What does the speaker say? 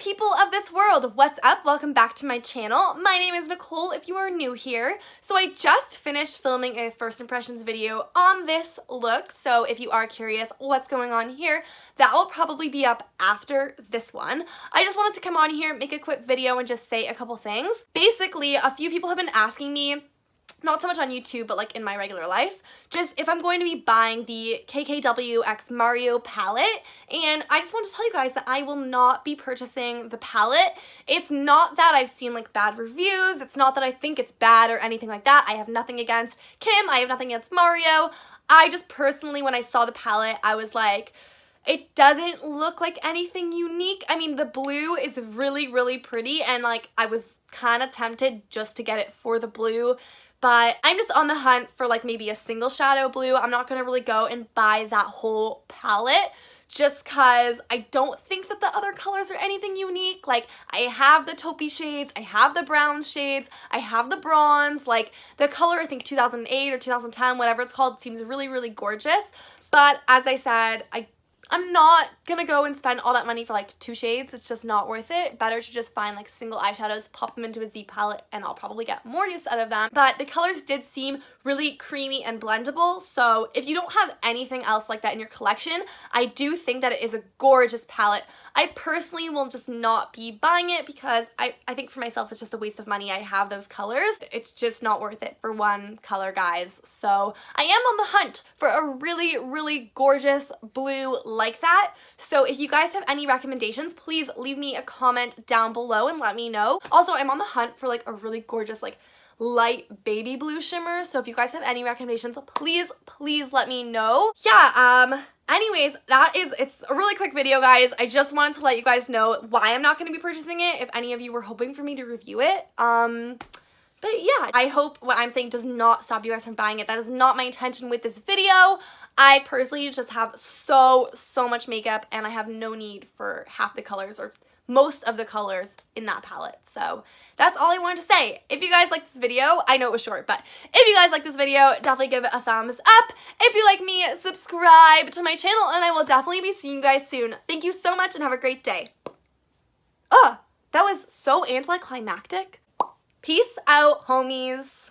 people of this world, what's up? Welcome back to my channel. My name is Nicole if you are new here. So I just finished filming a first impressions video on this look, so if you are curious what's going on here, that will probably be up after this one. I just wanted to come on here, make a quick video, and just say a couple things. Basically, a few people have been asking me, not so much on YouTube, but like in my regular life, just if I'm going to be buying the KKW X Mario palette, and I just want to tell you guys that I will not be purchasing the palette. It's not that I've seen like bad reviews, it's not that I think it's bad or anything like that. I have nothing against Kim, I have nothing against Mario. I just personally, when I saw the palette, I was like, it doesn't look like anything unique. I mean, the blue is really, really pretty, and like I was kind of tempted just to get it for the blue. But I'm just on the hunt for like maybe a single shadow blue. I'm not going to really go and buy that whole palette just because I don't think that the other colors are anything unique. Like, I have the taupey shades, I have the brown shades, I have the bronze. Like, the color, I think 2008 or 2010, whatever it's called, seems really, really gorgeous. But as I said, I'm not gonna go and spend all that money for like 2 shades. It's just not worth it. Better to just find like single eyeshadows, pop them into a Z palette, and I'll probably get more use out of them. But the colors did seem really creamy and blendable, so if you don't have anything else like that in your collection, I do think that it is a gorgeous palette. I personally will just not be buying it because I think for myself it's just a waste of money. I have those colors. It's just not worth it for one color, guys. So I am on the hunt for a really, really gorgeous blue like that. So if you guys have any recommendations, please leave me a comment down below and let me know. Also, I'm on the hunt for like a really gorgeous like light baby blue shimmer. So if you guys have any recommendations, please let me know. Yeah, anyways, it's a really quick video, guys. I just wanted to let you guys know why I'm not going to be purchasing it if any of you were hoping for me to review it. But yeah, I hope what I'm saying does not stop you guys from buying it. That is not my intention with this video. I personally just have so much makeup, and I have no need for half the colors or most of the colors in that palette. So that's all I wanted to say. If you guys like this video, I know it was short, but if you guys like this video, definitely give it a thumbs up. If you like me, subscribe to my channel, and I will definitely be seeing you guys soon. Thank you so much and have a great day. That was so anticlimactic. Peace out, homies.